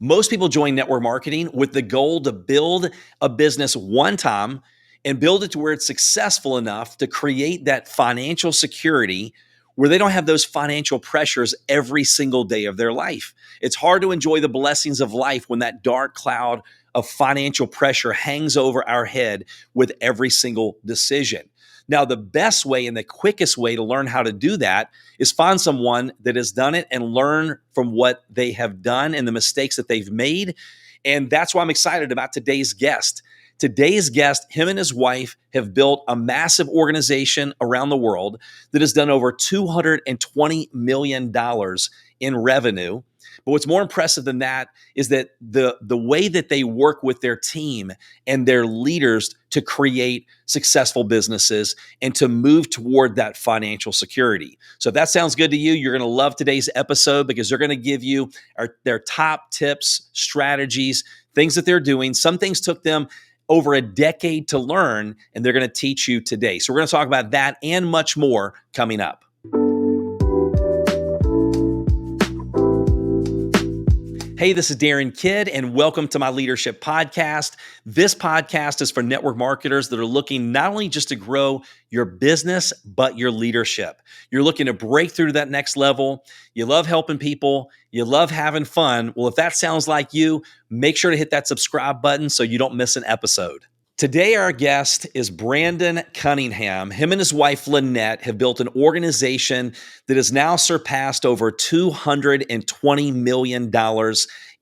Most people join network marketing with the goal to build a business one time and build it to where it's successful enough to create that financial security where they don't have those financial pressures every single day of their life. It's hard to enjoy the blessings of life when that dark cloud of financial pressure hangs over our head with every single decision. Now, the best way and the quickest way to learn how to do that is find someone that has done it and learn from what they have done and the mistakes that they've made. And that's why I'm excited about today's guest. Today's guest, him and his wife have built a massive organization around the world that has done over $220 million in revenue. But what's more impressive than that is that the way that they work with their team and their leaders to create successful businesses and to move toward that financial security. So if that sounds good to you, you're going to love today's episode because they're going to give you their top tips, strategies, things that they're doing. Some things took them over a decade to learn, and they're going to teach you today. So we're going to talk about that and much more coming up. Hey, this is Darin Kidd, and welcome to my leadership podcast. This podcast is for network marketers that are looking not only just to grow your business, but your leadership. You're looking to break through to that next level. You love helping people. You love having fun. Well, if that sounds like you, make sure to hit that subscribe button so you don't miss an episode. Today, our guest is Brandon Cunningham. Him and his wife, Lynette, have built an organization that has now surpassed over $220 million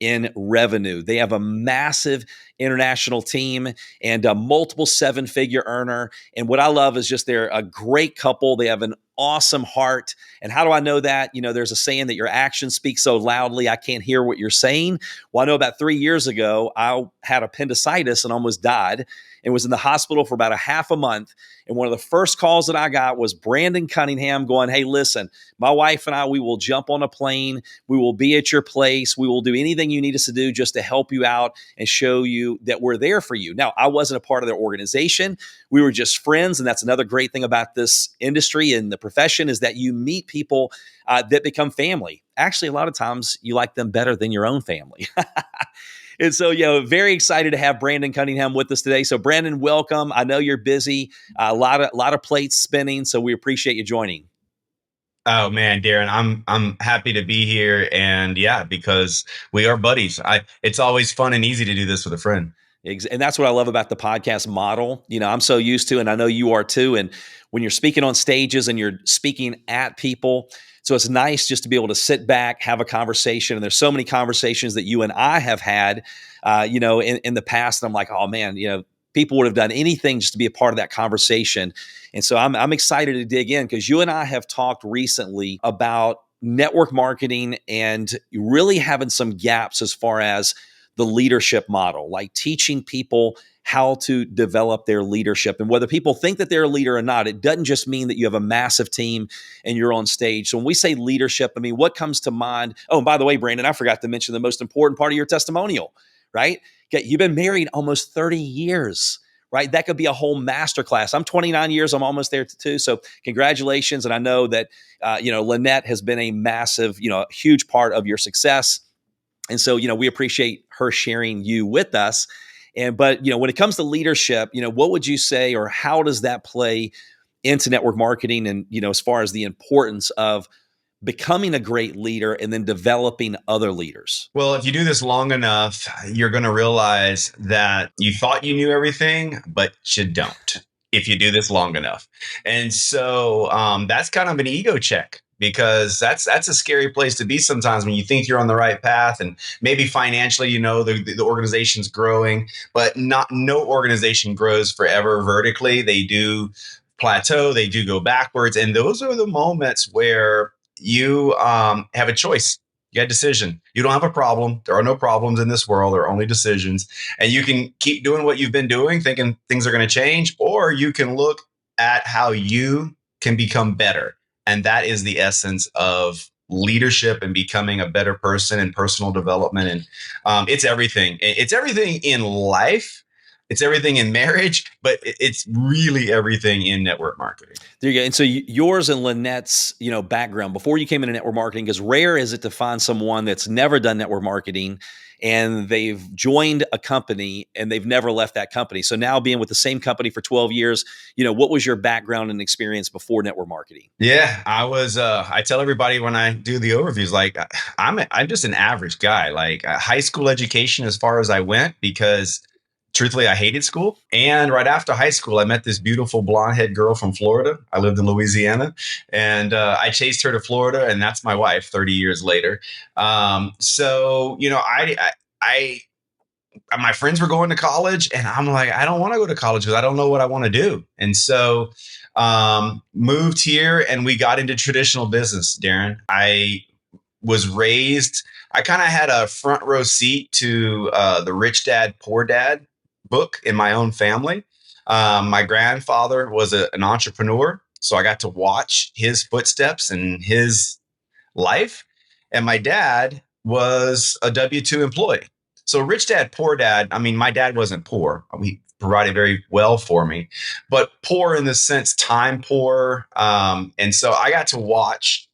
in revenue. They have a massive international team and a multiple seven-figure earner. And what I love is just they're a great couple. They have an awesome heart. And how do I know that? You know, there's a saying that your actions speak so loudly, I can't hear what you're saying. Well, I know about 3 years ago, I had appendicitis and almost died and was in the hospital for about a half a month. And one of the first calls that I got was Brandon Cunningham going, hey, listen, my wife and I, we will jump on a plane. We will be at your place. We will do anything you need us to do just to help you out and show you that we're there for you. Now, I wasn't a part of their organization. We were just friends. And that's another great thing about this industry and the profession is that you meet people that become family. Actually, a lot of times you like them better than your own family. And so, very excited to have Brandon Cunningham with us today. So, Brandon, welcome. I know you're busy, a lot of plates spinning, so we appreciate you joining. Oh man, Darin, I'm happy to be here, and because we are buddies. It's always fun and easy to do this with a friend. And that's what I love about the podcast model. I'm so used to, and I know you are too. And when you're speaking on stages and you're speaking at people, so it's nice just to be able to sit back, have a conversation. And there's so many conversations that you and I have had, in the past. And I'm like, oh man, people would have done anything just to be a part of that conversation. And so I'm excited to dig in because you and I have talked recently about network marketing and really having some gaps as far as the leadership model, like teaching people how to develop their leadership. And whether people think that they're a leader or not, it doesn't just mean that you have a massive team and you're on stage. So when we say leadership, I mean, what comes to mind? Oh, and by the way, Brandon, I forgot to mention the most important part of your testimonial, right? Okay, you've been married almost 30 years, right? That could be a whole masterclass. I'm 29 years. I'm almost there too. So congratulations. And I know that, Lynette has been a massive, huge part of your success. And so, we appreciate her sharing you with us. But when it comes to leadership, what would you say, or how does that play into network marketing? And, as far as the importance of becoming a great leader and then developing other leaders? Well, if you do this long enough, you're going to realize that you thought you knew everything, but you don't if you do this long enough. And so that's kind of an ego check. Because that's a scary place to be sometimes when you think you're on the right path and maybe financially, the organization's growing, but no organization grows forever vertically. They do plateau, they do go backwards. And those are the moments where you have a choice. You got a decision. You don't have a problem. There are no problems in this world. There are only decisions. And you can keep doing what you've been doing, thinking things are going to change, or you can look at how you can become better. And that is the essence of leadership and becoming a better person and personal development. And it's everything. It's everything in life, It's everything in marriage, but it's really everything in network marketing. There you go. And so yours and Lynette's, background before you came into network marketing, because rare is it to find someone that's never done network marketing and they've joined a company and they've never left that company. So now being with the same company for 12 years, what was your background and experience before network marketing? Yeah, I tell everybody when I do the overviews, like I'm just an average guy, like high school education as far as I went, because truthfully, I hated school. And right after high school, I met this beautiful blonde head girl from Florida. I lived in Louisiana, and I chased her to Florida, and that's my wife 30 years later. I my friends were going to college, and I'm like, I don't want to go to college because I don't know what I want to do. And so moved here, and we got into traditional business, Darin. I was raised, I kind of had a front row seat to the Rich Dad, Poor Dad book in my own family. My grandfather was an entrepreneur, so I got to watch his footsteps and his life. And my dad was a W-2 employee. So Rich Dad, Poor Dad, I mean, my dad wasn't poor. He provided very well for me, but poor in the sense time poor. And so I got to watch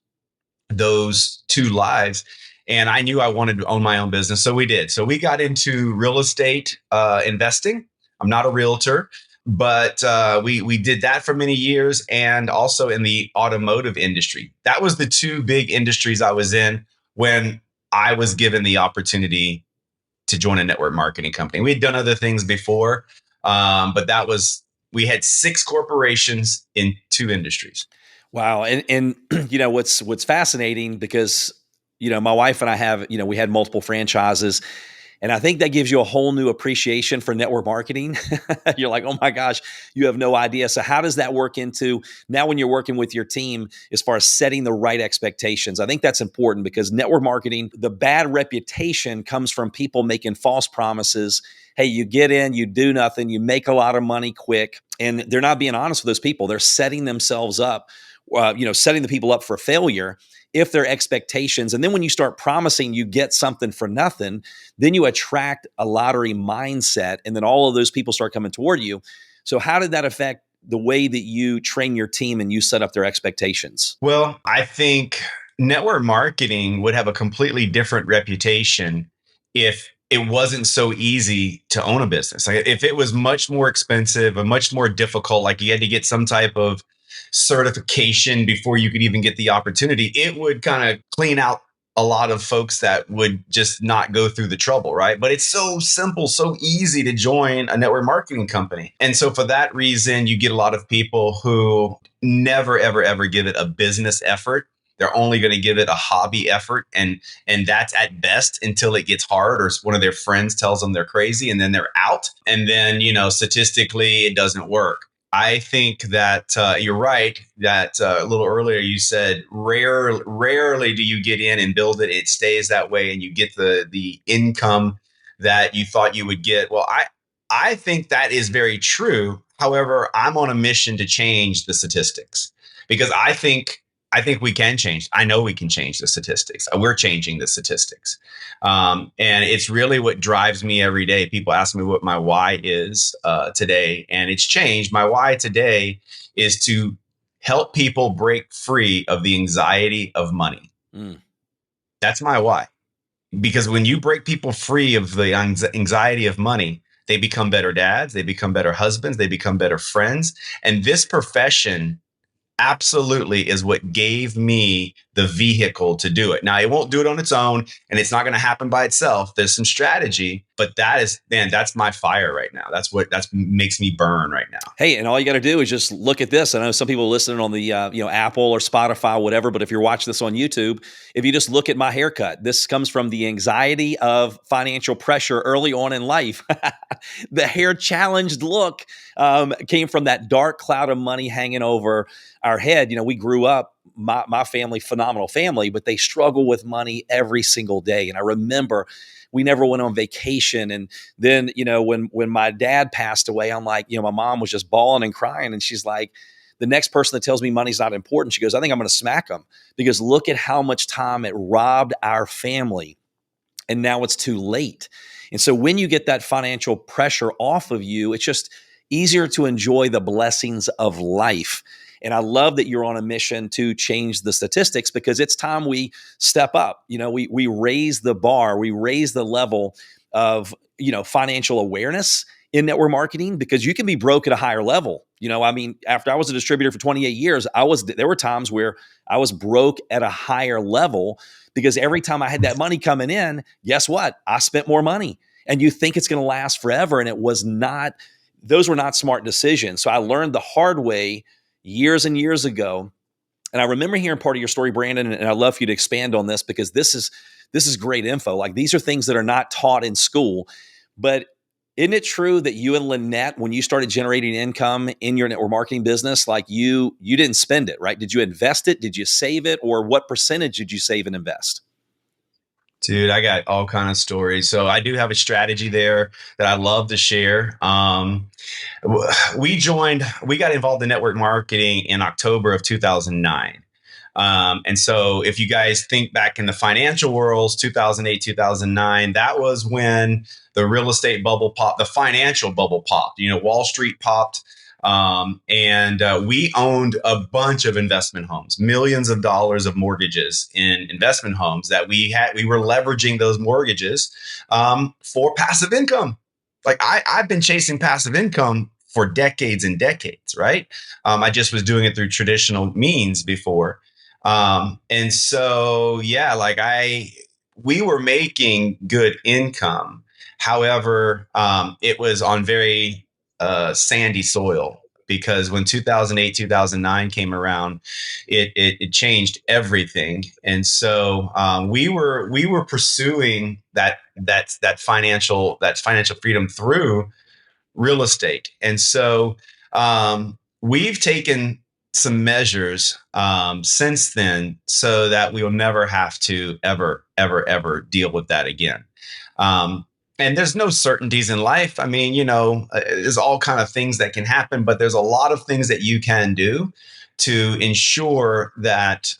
those two lives, and I knew I wanted to own my own business. So we did. So we got into real estate investing. I'm not a realtor, but we did that for many years, and also in the automotive industry. That was the two big industries I was in when I was given the opportunity to join a network marketing company. We had done other things before, but we had 6 corporations in 2 industries. Wow. And what's fascinating, because my wife and I have, we had multiple franchises, and I think that gives you a whole new appreciation for network marketing. You're like, oh my gosh, you have no idea. So how does that work into now when you're working with your team as far as setting the right expectations? I think that's important, because network marketing, the bad reputation comes from people making false promises. Hey, you get in, you do nothing, you make a lot of money quick, and they're not being honest with those people. They're setting themselves up, setting the people up for failure if their expectations. And then when you start promising you get something for nothing, then you attract a lottery mindset, and then all of those people start coming toward you. So how did that affect the way that you train your team and you set up their expectations? Well, I think network marketing would have a completely different reputation if it wasn't so easy to own a business. Like if it was much more expensive and much more difficult, like you had to get some type of certification before you could even get the opportunity, it would kind of clean out a lot of folks that would just not go through the trouble, right? But it's so simple, so easy to join a network marketing company. And so for that reason, you get a lot of people who never, ever, ever give it a business effort. They're only going to give it a hobby effort. And that's at best until it gets hard or one of their friends tells them they're crazy, and then they're out. And then, statistically, it doesn't work. I think that you're right that a little earlier you said rarely do you get in and build it. It stays that way and you get the income that you thought you would get. Well, I think that is very true. However, I'm on a mission to change the statistics, because I think we can change. I know we can change the statistics. We're changing the statistics. And it's really what drives me every day. People ask me what my why is today, and it's changed. My why today is to help people break free of the anxiety of money. That's my why. Because when you break people free of the anxiety of money, they become better dads, they become better husbands, they become better friends. And this profession absolutely is what gave me the vehicle to do it. Now, it won't do it on its own, and it's not going to happen by itself. There's some strategy, but that's my fire right now. That's makes me burn right now. Hey, and all you got to do is just look at this. I know some people listening on the Apple or Spotify, whatever, but if you're watching this on YouTube, if you just look at my haircut, this comes from the anxiety of financial pressure early on in life. The hair challenged look came from that dark cloud of money hanging over our head. We grew up, my family, phenomenal family, but they struggle with money every single day. And I remember we never went on vacation. And then, when my dad passed away, I'm like, my mom was just bawling and crying. And she's like, the next person that tells me money's not important, she goes, I think I'm going to smack them, because look at how much time it robbed our family and now it's too late. And so when you get that financial pressure off of you, it's just easier to enjoy the blessings of life. And I love that you're on a mission to change the statistics, because it's time we step up. We raise the bar, we raise the level of, financial awareness in network marketing, because you can be broke at a higher level. After I was a distributor for 28 years, there were times where I was broke at a higher level, because every time I had that money coming in, guess what? I spent more money. And you think it's going to last forever. And it was not, those were not smart decisions. So I learned the hard way years and years ago. And I remember hearing part of your story, Brandon, and I'd love for you to expand on this, because this is great info. Like, these are things that are not taught in school. But isn't it true that you and Lynette, when you started generating income in your network marketing business, like you didn't spend it, right? Did you invest it? Did you save it? Or what percentage did you save and invest? Dude, I got all kind of stories. So I do have a strategy there that I love to share. We got involved in network marketing in October of 2009. And so if you guys think back in the financial worlds, 2008, 2009, that was when the real estate bubble popped, the financial bubble popped, Wall Street popped. And we owned a bunch of investment homes, millions of dollars of mortgages in investment homes that we were leveraging those mortgages for passive income. Like I've been chasing passive income for decades and decades, right? I just was doing it through traditional means before. And so, yeah, we were making good income. However, it was on very sandy soil, because when 2008, 2009 came around, it changed everything. And so we were pursuing that financial freedom through real estate. And so we've taken some measures since then, so that we will never have to ever deal with that again. And there's no certainties in life. There's all kind of things that can happen, but there's a lot of things that you can do to ensure that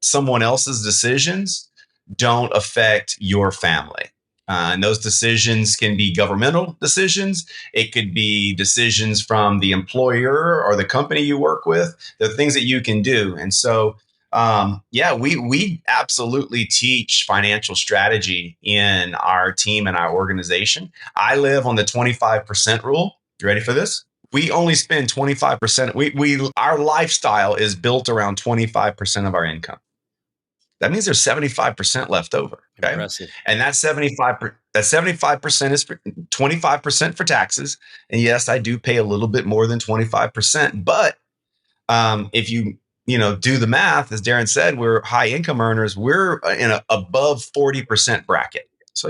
someone else's decisions don't affect your family. And those decisions can be governmental decisions. It could be decisions from the employer or the company you work with. The things that you can do. And so, we absolutely teach financial strategy in our team and our organization. I live on the 25% rule. You ready for this? We only spend 25%. Our lifestyle is built around 25% of our income. That means there's 75% left over. Okay. Impressive. And that 75% is for 25% for taxes. And yes, I do pay a little bit more than 25%. But if you do the math, as Darin said, we're high income earners. We're in a above 40% bracket. So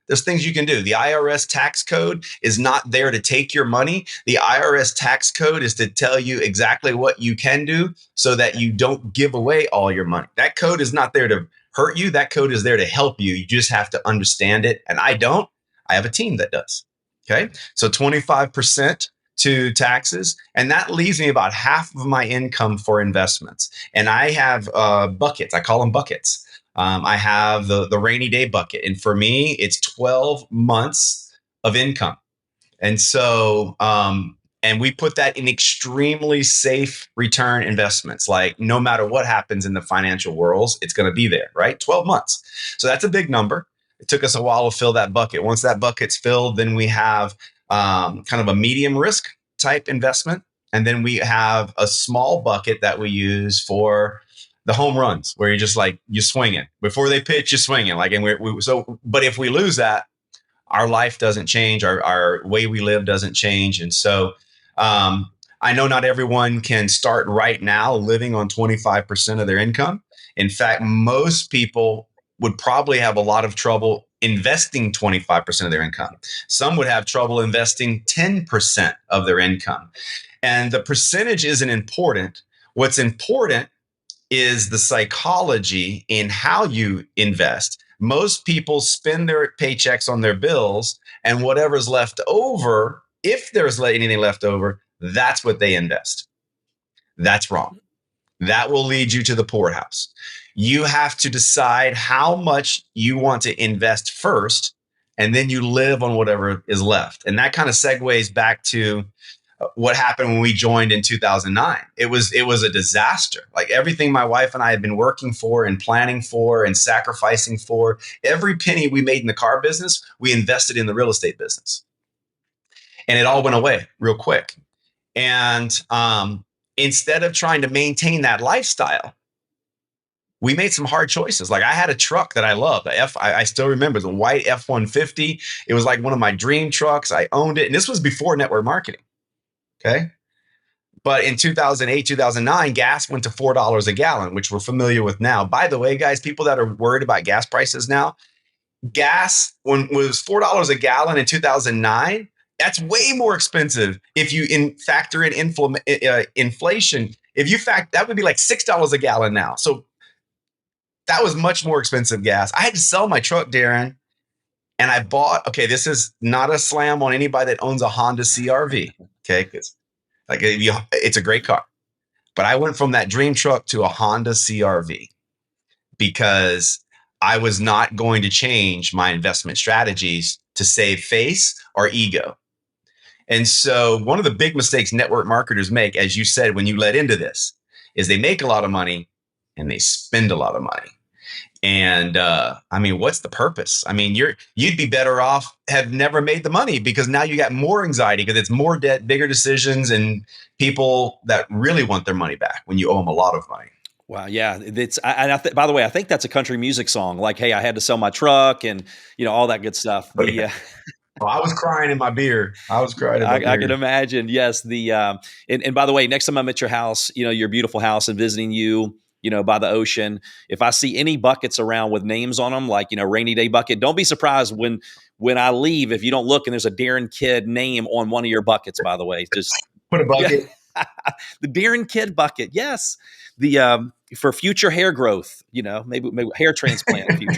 there's things you can do. The IRS tax code is not there to take your money. The IRS tax code is to tell you exactly what you can do so that you don't give away all your money. That code is not there to hurt you. That code is there to help you. You just have to understand it. And I don't. I have a team that does. Okay. So 25% to taxes. And that leaves me about half of my income for investments. And I have buckets. I call them buckets. I have the rainy day bucket. And for me, it's 12 months of income. And so, and we put that in extremely safe return investments. Like, no matter what happens in the financial worlds, it's going to be there, right? 12 months. So that's a big number. It took us a while to fill that bucket. Once that bucket's filled, then we have kind of a medium risk type investment. And then we have a small bucket that we use for the home runs, where you're just like, you swing it before they pitch, you swing it. But if we lose that, our life doesn't change. Our way we live doesn't change. And so, I know not everyone can start right now living on 25% of their income. In fact, most people would probably have a lot of trouble investing 25% of their income. Some would have trouble investing 10% of their income. And the percentage isn't important. What's important is the psychology in how you invest. Most people spend their paychecks on their bills, and whatever's left over, if there's anything left over, that's what they invest. That's wrong. That will lead you to the poorhouse. You have to decide how much you want to invest first, and then you live on whatever is left. And that kind of segues back to what happened when we joined in 2009. It was a disaster. Like everything my wife and I had been working for and planning for and sacrificing for, every penny we made in the car business, we invested in the real estate business. And it all went away real quick. And instead of trying to maintain that lifestyle, we made some hard choices. Like I had a truck that I loved. I still remember the white F-150. It was like one of my dream trucks. I owned it. And this was before network marketing. Okay. But in 2008, 2009, gas went to $4 a gallon, which we're familiar with now. By the way, guys, people that are worried about gas prices now, gas when was $4 a gallon in 2009, that's way more expensive if you factor in inflation. If you that would be like $6 a gallon now. So that was much more expensive gas. I had to sell my truck, Darin, and I bought. Okay, this is not a slam on anybody that owns a Honda CRV. Okay, because it's a great car, but I went from that dream truck to a Honda CRV because I was not going to change my investment strategies to save face or ego. And so one of the big mistakes network marketers make, as you said, when you let into this, is they make a lot of money and they spend a lot of money. And I mean, what's the purpose? I mean, you'd be better off have never made the money, because now you got more anxiety because it's more debt, bigger decisions, and people that really want their money back when you owe them a lot of money. Wow, yeah, by the way, I think that's a country music song. Like, hey, I had to sell my truck, and all that good stuff. Well, I was crying in my beer. I can imagine. Yes. And by the way, next time I'm at your house, your beautiful house, and visiting you, by the ocean, if I see any buckets around with names on them, like, rainy day bucket, don't be surprised when I leave, if you don't look and there's a Darin Kidd name on one of your buckets, by the way. Just put a bucket. Yeah. The Darin Kidd bucket. Yes. For future hair growth, maybe hair transplant in the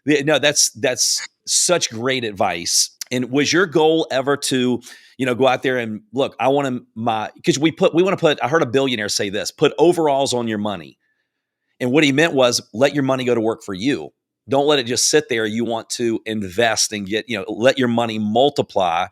future. No, that's such great advice. And was your goal ever to, go out there and look, I want because we want to put, I heard a billionaire say this, put overalls on your money. And what he meant was let your money go to work for you. Don't let it just sit there. You want to invest and let your money multiply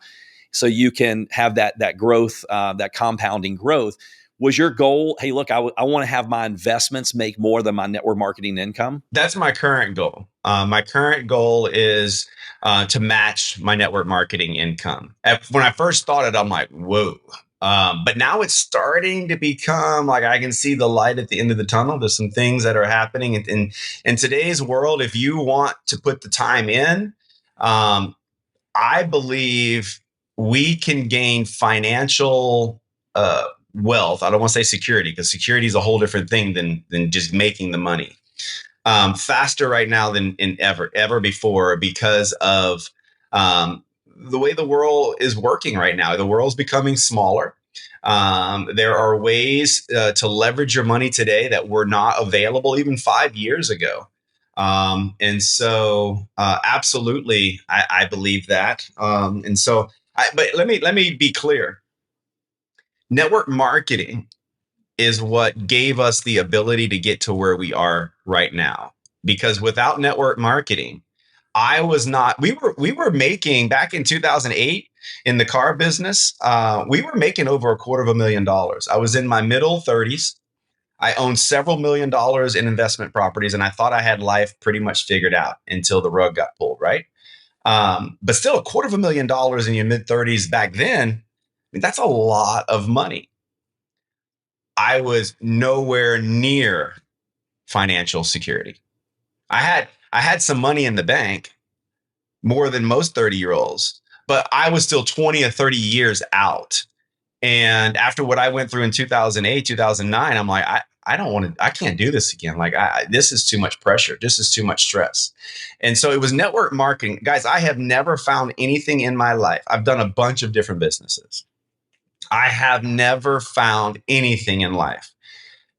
so you can have that growth, that compounding growth. Was your goal, hey, look, I want to have my investments make more than my network marketing income? That's my current goal. My current goal is to match my network marketing income. When I first thought it, I'm like, whoa. But now it's starting to become like I can see the light at the end of the tunnel. There's some things that are happening in today's world. If you want to put the time in, I believe we can gain financial wealth. I don't want to say security, because security is a whole different thing than just making the money. Faster right now than ever before, because of the way the world is working right now. The world's becoming smaller. There are ways to leverage your money today that were not available even 5 years ago. And so absolutely, I believe that. But let me be clear. Network marketing is what gave us the ability to get to where we are right now. Because without network marketing, we were making, back in 2008 in the car business, we were making over $250,000. I was in my middle 30s. I owned several $1 million in investment properties, and I thought I had life pretty much figured out until the rug got pulled, right? But still, $250,000 in your mid 30s back then, that's a lot of money. I was nowhere near financial security. I had some money in the bank, more than most 30-year-olds, but I was still 20 or 30 years out. And after what I went through in 2008, 2009, I'm like, I can't do this again. Like, this is too much pressure. This is too much stress. And so it was network marketing. Guys, I have never found anything in my life. I've done a bunch of different businesses. I have never found anything in life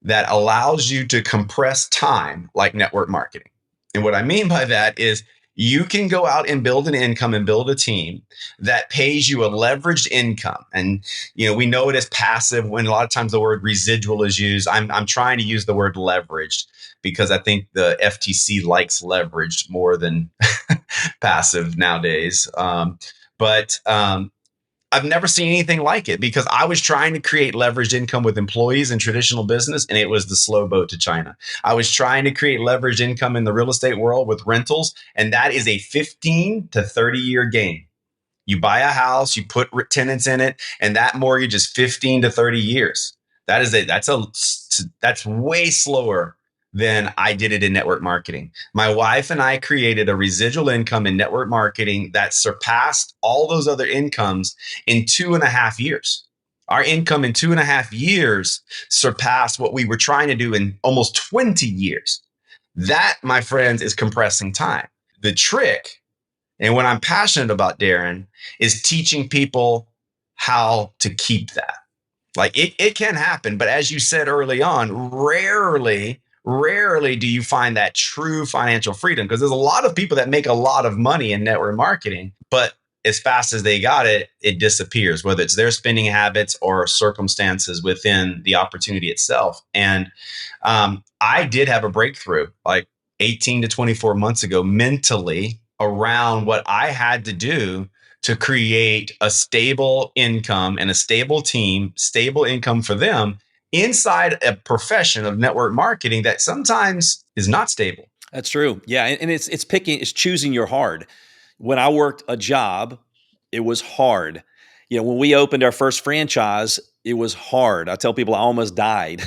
that allows you to compress time like network marketing. And what I mean by that is You can go out and build an income and build a team that pays you a leveraged income. And, we know it as passive when a lot of times the word residual is used. I'm trying to use the word leveraged because I think the FTC likes leveraged more than passive nowadays. But I've never seen anything like it because I was trying to create leveraged income with employees in traditional business, and it was the slow boat to China. I was trying to create leveraged income in the real estate world with rentals, and that is a 15 to 30-year game. You buy a house, you put tenants in it, and that mortgage is 15 to 30 years. That's way slower than I did it in network marketing. My wife and I created a residual income in network marketing that surpassed all those other incomes in 2.5 years. Our income in 2.5 years surpassed what we were trying to do in almost 20 years. That, my friends, is compressing time. The trick, and what I'm passionate about, Darin, is teaching people how to keep that. Like it can happen, but as you said early on, rarely do you find that true financial freedom because there's a lot of people that make a lot of money in network marketing, but as fast as they got it, it disappears, whether it's their spending habits or circumstances within the opportunity itself. And I did have a breakthrough like 18 to 24 months ago mentally around what I had to do to create a stable income and a stable team, stable income for them inside a profession of network marketing that sometimes is not stable. That's true. Yeah, and it's choosing your hard. When I worked a job, it was hard. When we opened our first franchise, it was hard. I tell people I almost died.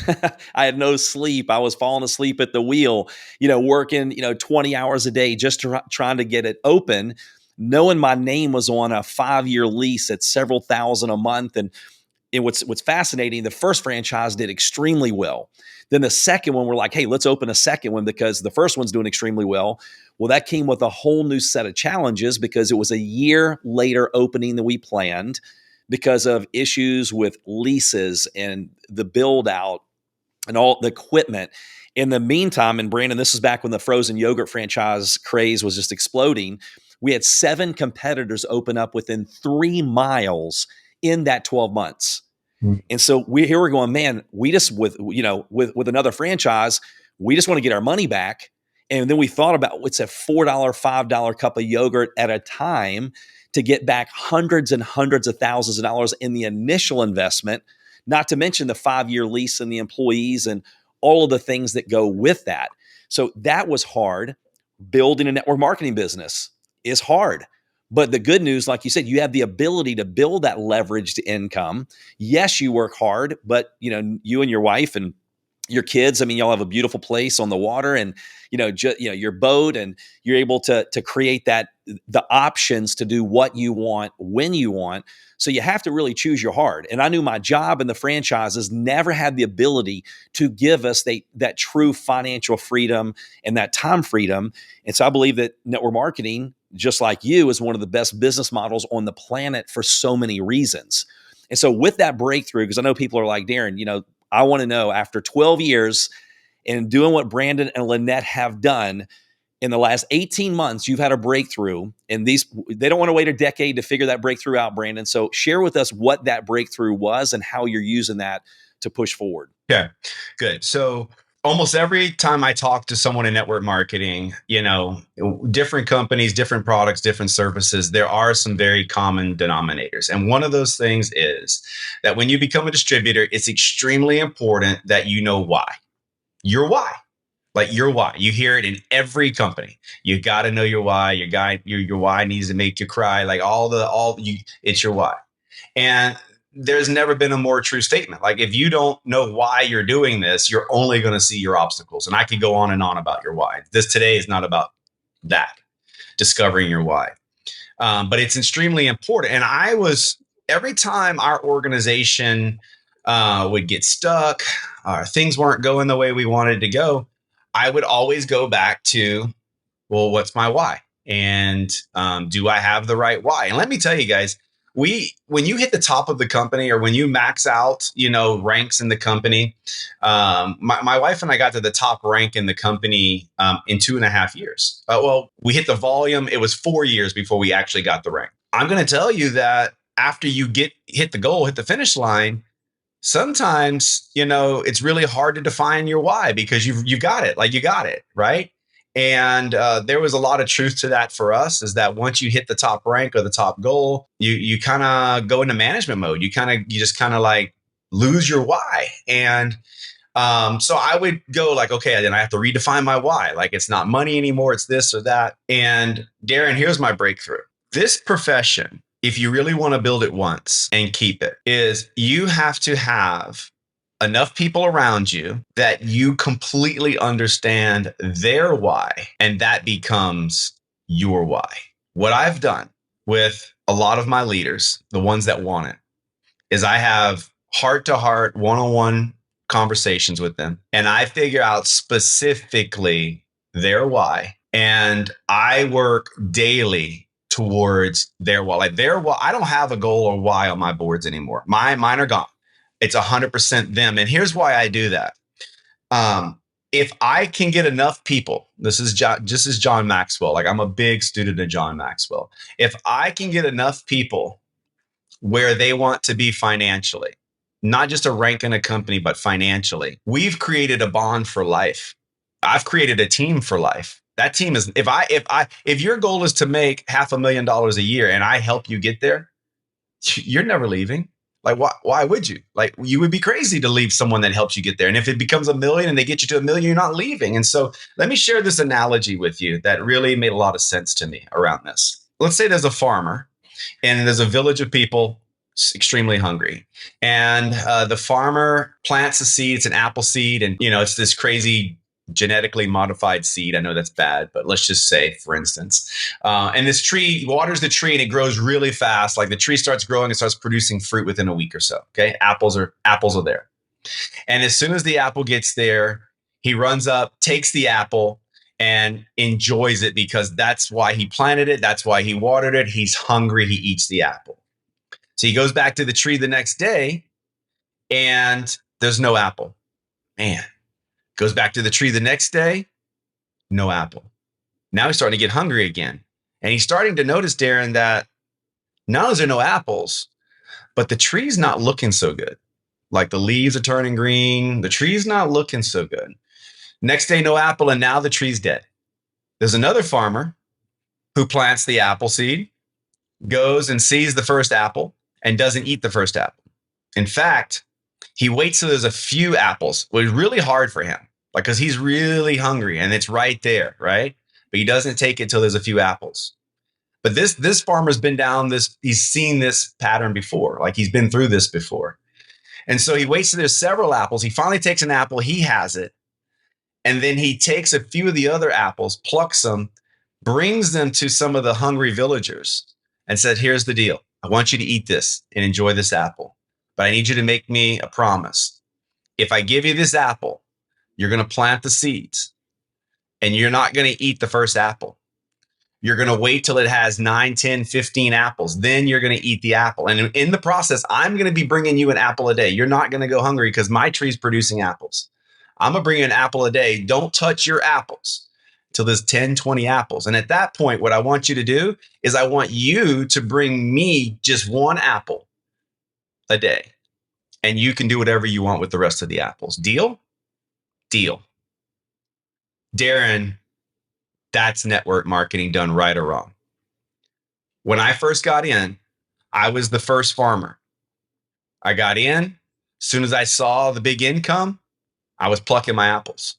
I had no sleep. I was falling asleep at the wheel, working, 20 hours a day just trying to get it open, knowing my name was on a 5-year lease at several thousand a month. And what's fascinating, the first franchise did extremely well. Then the second one, we're like, hey, let's open a second one because the first one's doing extremely well. Well, that came with a whole new set of challenges because it was a year later opening than we planned because of issues with leases and the build out and all the equipment. In the meantime, and Brandon, this is back when the frozen yogurt franchise craze was just exploding. We had 7 competitors open up within 3 miles in that 12 months. And so we're going, man, we just with another franchise, we just want to get our money back. And then we thought about what's a $4, $5 cup of yogurt at a time to get back hundreds and hundreds of thousands of dollars in the initial investment, not to mention the 5-year lease and the employees and all of the things that go with that. So that was hard. Building a network marketing business is hard. But the good news, like you said, you have the ability to build that leveraged income. Yes, you work hard, but you and your wife and your kids, I mean, y'all have a beautiful place on the water and your boat, and you're able to create the options to do what you want when you want. So you have to really choose your hard. And I knew my job and the franchises never had the ability to give us that true financial freedom and that time freedom. And so I believe that network marketing, just like you, is one of the best business models on the planet for so many reasons. And so with that breakthrough, because I know people are like, Darin, I want to know, after 12 years and doing what Brandon and Lynette have done, in the last 18 months, you've had a breakthrough, and they don't want to wait a decade to figure that breakthrough out, Brandon. So share with us what that breakthrough was and how you're using that to push forward. Okay, good. So almost every time I talk to someone in network marketing, different companies, different products, different services, there are some very common denominators. And one of those things is that when you become a distributor, it's extremely important that you know why. Your why. Like your why. You hear it in every company. You got to know your why. Your why needs to make you cry. Like it's your why. And there's never been a more true statement. Like if you don't know why you're doing this, you're only going to see your obstacles. And I could go on and on about your why. This today is not about that, discovering your why. But it's extremely important. And every time our organization would get stuck, things weren't going the way we wanted to go, I would always go back to, well, what's my why? And do I have the right why? And let me tell you guys, when you hit the top of the company or when you max out, ranks in the company, my wife and I got to the top rank in the company in 2.5 years. Well, we hit the volume. It was 4 years before we actually got the rank. I'm going to tell you that after you hit the goal, hit the finish line, sometimes, it's really hard to define your why because you got it, like you got it, right? And there was a lot of truth to that for us, is that once you hit the top rank or the top goal, you kind of go into management mode. You just kind of like lose your why. And so I would go like, okay, then I have to redefine my why. Like, it's not money anymore. It's this or that. And Darin, here's my breakthrough. This profession, if you really want to build it once and keep it, is you have to have enough people around you that you completely understand their why, and that becomes your why. What I've done with a lot of my leaders, the ones that want it, is I have heart-to-heart, one-on-one conversations with them, and I figure out specifically their why, and I work daily towards their why. Like their why, I don't have a goal or why on my boards anymore. Mine are gone. It's 100% them. And here's why I do that. If I can get enough people, this is John Maxwell. Like, I'm a big student of John Maxwell. If I can get enough people where they want to be financially, not just a rank in a company, but financially, we've created a bond for life. I've created a team for life. That team is, if your goal is to make $500,000 a year and I help you get there, you're never leaving. Like, why would you? Like, you would be crazy to leave someone that helps you get there. And if it becomes $1 million and they get you to $1 million, you're not leaving. And so let me share this analogy with you that really made a lot of sense to me around this. Let's say there's a farmer and there's a village of people extremely hungry. And the farmer plants a seed. It's an apple seed. And, it's this crazy genetically modified seed. I know that's bad, but let's just say, for instance, and this tree waters the tree and it grows really fast. Like, the tree starts growing and starts producing fruit within a week or so. Okay. Apples are there. And as soon as the apple gets there, he runs up, takes the apple and enjoys it because that's why he planted it. That's why he watered it. He's hungry. He eats the apple. So he goes back to the tree the next day and there's no apple. Man. Goes back to the tree the next day, no apple. Now he's starting to get hungry again. And he's starting to notice, Darin, that not only is there no apples, but the tree's not looking so good. Like, the leaves are turning green. The tree's not looking so good. Next day, no apple, and now the tree's dead. There's another farmer who plants the apple seed, goes and sees the first apple, and doesn't eat the first apple. In fact, he waits till there's a few apples, which is really hard for him. Like, because he's really hungry and it's right there, right? But he doesn't take it till there's a few apples. But this farmer's been down this, he's seen this pattern before. Like, he's been through this before. And so he waits till there's several apples. He finally takes an apple, he has it. And then he takes a few of the other apples, plucks them, brings them to some of the hungry villagers and said, here's the deal. I want you to eat this and enjoy this apple. But I need you to make me a promise. If I give you this apple, you're going to plant the seeds and you're not going to eat the first apple. You're going to wait till it has 9, 10, 15 apples. Then you're going to eat the apple. And in the process, I'm going to be bringing you an apple a day. You're not going to go hungry because my tree's producing apples. I'm going to bring you an apple a day. Don't touch your apples till there's 10, 20 apples. And at that point, what I want you to do is I want you to bring me just one apple a day. And you can do whatever you want with the rest of the apples. Deal? Deal. Darin, that's network marketing done right or wrong. When I first got in, I was the first farmer. I got in. As soon as I saw the big income, I was plucking my apples.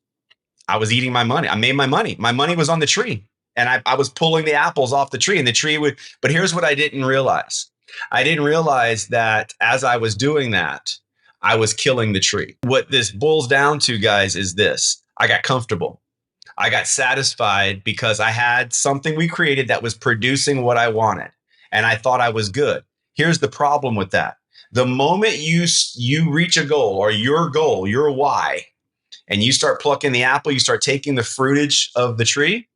I was eating my money. I made my money. My money was on the tree. And I was pulling the apples off the tree, and the tree would, but here's what I didn't realize. I didn't realize that as I was doing that, I was killing the tree. What this boils down to, guys, is this. I got comfortable. I got satisfied because I had something we created that was producing what I wanted. And I thought I was good. Here's the problem with that. The moment you reach a goal, your why, and you start plucking the apple, you start taking the fruitage of the tree,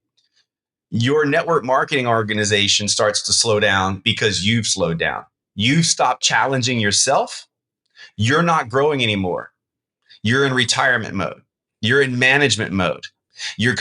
your network marketing organization starts to slow down because you've slowed down. you stop challenging yourself, you're not growing anymore. You're in retirement mode. You're in management mode. You're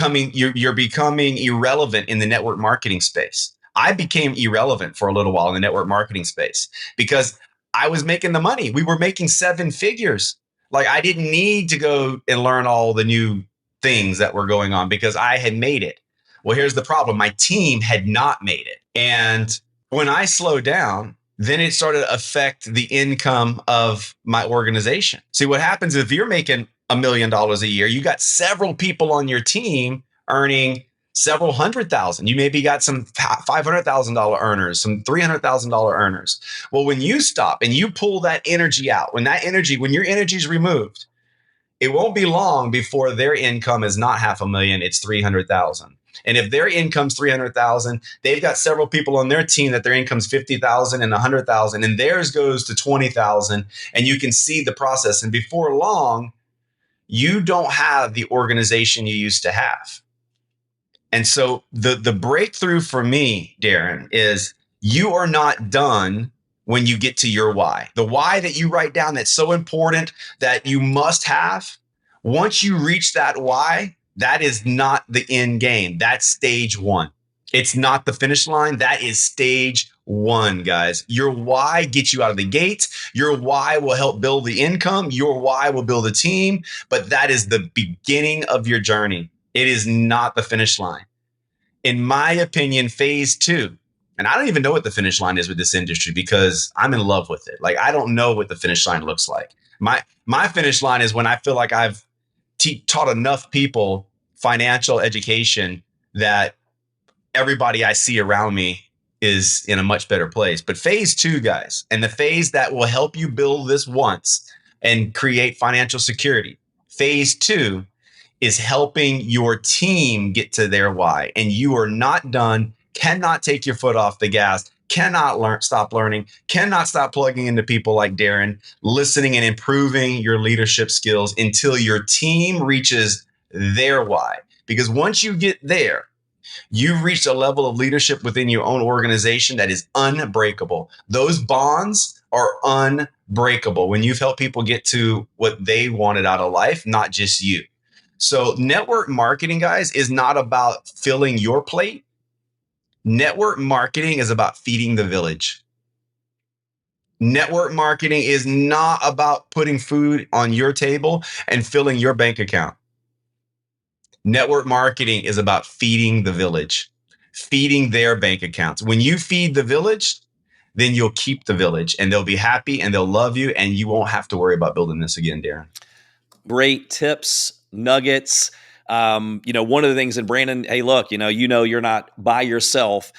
becoming irrelevant in the network marketing space. I became irrelevant for a little while in the network marketing space because I was making the money. We were making 7 figures. Like I didn't need to go and learn all the new things that were going on because I had made it. Well, here's the problem. My team had not made it. And when I slowed down, then it started to affect the income of my organization. See, what happens if you're making $1 million a year, you got several people on your team earning several hundred thousand. You maybe got some $500,000 earners, some $300,000 earners. Well, when you stop and you pull that energy out, when your energy is removed, it won't be long before their income is not $500,000, it's 300,000. And if their income's 300,000, they've got several people on their team that their income's 50,000 and 100,000, and theirs goes to 20,000. And you can see the process. And before long, you don't have the organization you used to have. And so the breakthrough for me, Darin, is you are not done when you get to your why. The why that you write down that's so important that you must have. Once you reach that why, that is not the end game. That's stage one. It's not the finish line. That is stage one, guys. Your why gets you out of the gate. Your why will help build the income. Your why will build a team. But that is the beginning of your journey. It is not the finish line. In my opinion, phase two, and I don't even know what the finish line is with this industry because I'm in love with it. Like, I don't know what the finish line looks like. My finish line is when I feel like I've taught enough people financial education that everybody I see around me is in a much better place. But phase two, guys, and the phase that will help you build this once and create financial security, phase two is helping your team get to their why. And you are not done, cannot take your foot off the gas, cannot stop learning, cannot stop plugging into people like Darin, listening and improving your leadership skills until your team reaches their why. Because once you get there, you've reached a level of leadership within your own organization that is unbreakable. Those bonds are unbreakable when you've helped people get to what they wanted out of life, not just you. So network marketing, guys, is not about filling your plate. Network marketing is about feeding the village. Network marketing is not about putting food on your table and filling your bank account. Network marketing is about feeding the village, feeding their bank accounts. When you feed the village, then you'll keep the village and they'll be happy and they'll love you and you won't have to worry about building this again, Darin. Great tips, nuggets. One of the things, and Brandon, hey, look, you're not by yourself,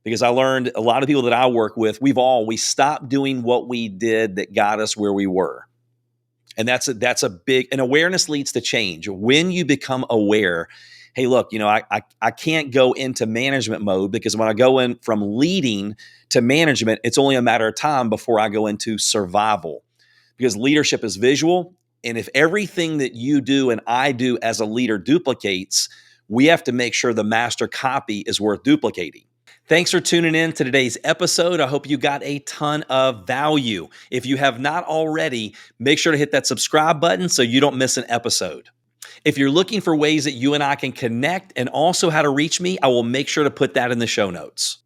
because I learned a lot of people that I work with, we stopped doing what we did that got us where we were. And that's a big, and awareness leads to change. When you become aware, hey, look, I can't go into management mode, because when I go in from leading to management, it's only a matter of time before I go into survival, because leadership is visual. And if everything that you do and I do as a leader duplicates, we have to make sure the master copy is worth duplicating. Thanks for tuning in to today's episode. I hope you got a ton of value. If you have not already, make sure to hit that subscribe button so you don't miss an episode. If you're looking for ways that you and I can connect and also how to reach me, I will make sure to put that in the show notes.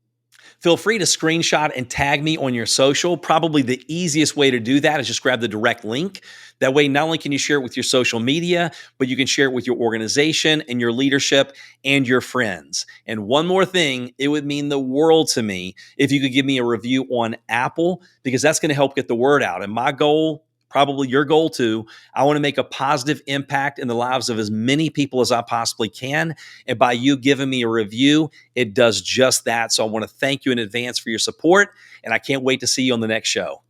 Feel free to screenshot and tag me on your social. Probably the easiest way to do that is just grab the direct link. That way, not only can you share it with your social media, but you can share it with your organization and your leadership and your friends. And one more thing, it would mean the world to me if you could give me a review on Apple, because that's going to help get the word out. And my goal, probably your goal too, I want to make a positive impact in the lives of as many people as I possibly can. And by you giving me a review, it does just that. So I want to thank you in advance for your support, and I can't wait to see you on the next show.